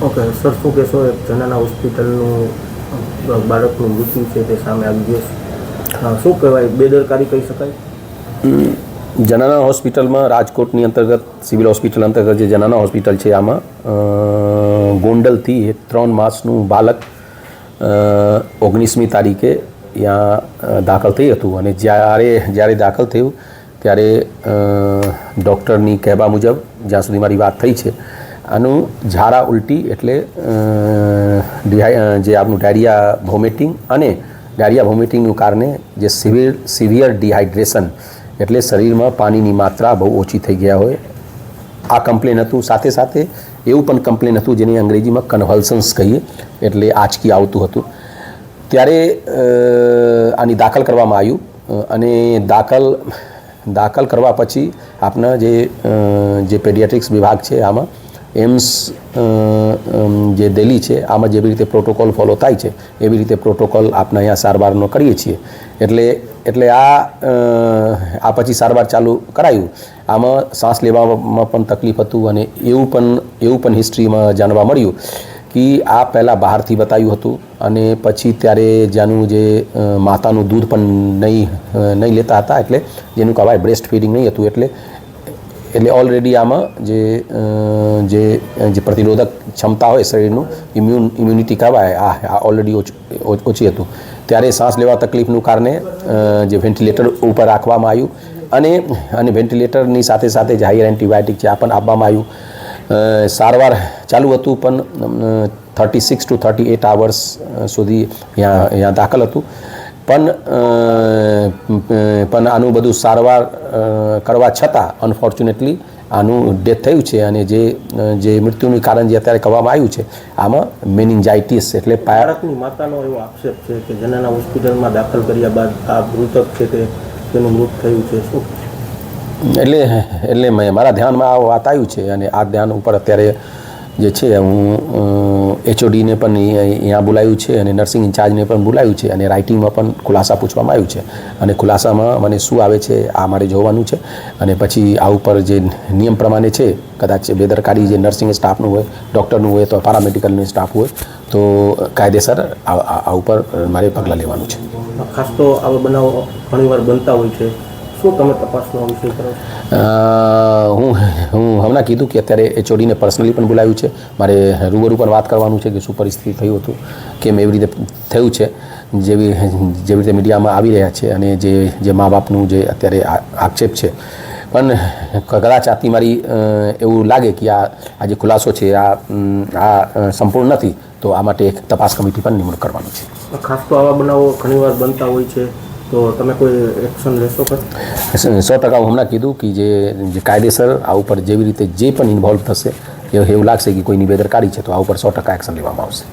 Okay sir, શું કહેશો? એક જનાના હોસ્પિટલનું બાળકનું મૃત્યુ છે તે સામે આવ્યું છે, શું કહેવાય, બેદરકારી કહી શકાય? જનાના હોસ્પિટલમાં રાજકોટની અંતર્ગત સિવિલ હોસ્પિટલ અંતર્ગત જે જનાના હોસ્પિટલ છે આમાં ગોંડલથી એક 3 માસનું બાળક 19મી તારીખે ત્યાં દાખલ થઈ હતું અને જ્યારે દાખલ થયું ત્યારે ડૉક્ટરની કહેવા મુજબ જ્યાં સુધી મારી વાત થઈ છે આનું ઝાડા ઉલટી એટલે જે આપનું ડાયરિયા વોમિટિંગ અને ડાયરિયા વોમિટિંગનું કારણે જે સિવિયર ડિહાઇડ્રેશન એટલે શરીરમાં પાણીની માત્રા બહુ ઓછી થઈ ગયા હોય આ કમ્પ્લેન હતું. સાથે સાથે એવું પણ કમ્પ્લેન હતું જેને અંગ્રેજીમાં કન્વલ્સન્સ કહીએ એટલે આંચકી આવતું હતું. ત્યારે આની દાખલ કરવામાં આવ્યું અને દાખલ કરવા પછી આપના જે પેડિયાટ્રિક્સ વિભાગ છે આમાં એમ્સ જે દિલ્હી છે આમાં જેવી રીતે પ્રોટોકોલ ફોલો થાય છે એવી રીતે પ્રોટોકોલ આપણા અહીંયા સારવારનો કરીએ છીએ. એટલે આ પછી સારવાર ચાલુ કરાયું. આમાં શ્વાસ લેવામાં પણ તકલીફ હતું અને એવું પણ હિસ્ટ્રીમાં જાણવા મળ્યું કે આ પહેલાં બહારથી બતાવ્યું હતું અને પછી ત્યારે જેનું જે માતાનું દૂધ પણ નહીં લેતા હતા એટલે જેનું કહેવાય બ્રેસ્ટ ફીડિંગ નહીં હતું એટલે ઓલરેડી આમાં જે પ્રતિરોધક ક્ષમતા હોય શરીરનું ઇમ્યુનિટી કહેવાય આ ઓલરેડી ઓછી હતું. ત્યારે શ્વાસ લેવા તકલીફનું કારણે જે વેન્ટિલેટર ઉપર રાખવામાં આવ્યું અને વેન્ટિલેટરની સાથે સાથે જે હાયર એન્ટીબાયોટિક છે આ પણ આપવામાં આવ્યું. સારવાર ચાલુ હતું પણ 36 to 38 hours સુધી અહીંયા દાખલ હતું પણ આનું બધું સારવાર કરવા છતાં અનફોર્ચ્યુનેટલી આનું ડેથ થયું છે અને જે મૃત્યુનું કારણ જે અત્યારે કહેવામાં આવ્યું છે આમાં મેનિન્જાઇટિસ એટલે બાળકની માતાનો એવો આક્ષેપ છે કે જનાના હોસ્પિટલમાં દાખલ કર્યા બાદ આ મૃતક છે તેનું મૃત થયું છે. શું એટલે મારા ધ્યાનમાં આ વાત આવ્યું છે અને આ ધ્યાન ઉપર અત્યારે જે છે હું HODને પણ અહીંયા બોલાવ્યું છે અને નર્સિંગ ઇન્ચાર્જને પણ બોલાવ્યું છે અને રાઇટિંગમાં પણ ખુલાસા પૂછવામાં આવ્યું છે અને ખુલાસામાં મને શું આવે છે આ મારે જોવાનું છે અને પછી આ ઉપર જે નિયમ પ્રમાણે છે કદાચ બેદરકારી જે નર્સિંગ સ્ટાફનું હોય ડૉક્ટરનું હોય તો પેરામેડિકલનું સ્ટાફ હોય તો કાયદેસર આ ઉપર મારે પગલાં લેવાનું છે. ખાસ તો આવા બનાવો ઘણીવાર બનતા હોય છે, શું તમે તપાસનો વિષય કરો? હું હમણાં કીધું કે અત્યારે HODને પર્સનલી પણ બોલાવ્યું છે. મારે રૂબરૂ પણ વાત કરવાનું છે કે શું પરિસ્થિતિ થયું હતું, કેમ એવી રીતે થયું છે જેવી રીતે મીડિયામાં આવી રહ્યા છે અને જે મા બાપનું જે અત્યારે આક્ષેપ છે પણ કદાચ આથી મારી એવું લાગે કે આ જે ખુલાસો છે આ સંપૂર્ણ નથી તો આ માટે એક તપાસ કમિટી પણ નિમણૂક કરવાનું છે. ખાસ તો આવા બનાવો ઘણીવાર બનતા હોય છે તો તમે કોઈ એક્શન લેશો? 100% હું હમણાં કીધું કે જે કાયદેસર આ ઉપર જેવી રીતે જે પણ ઇન્વોલ્વ થશે એવું લાગશે કે કોઈની બેદરકારી છે તો આ ઉપર 100% એક્શન લેવામાં આવશે.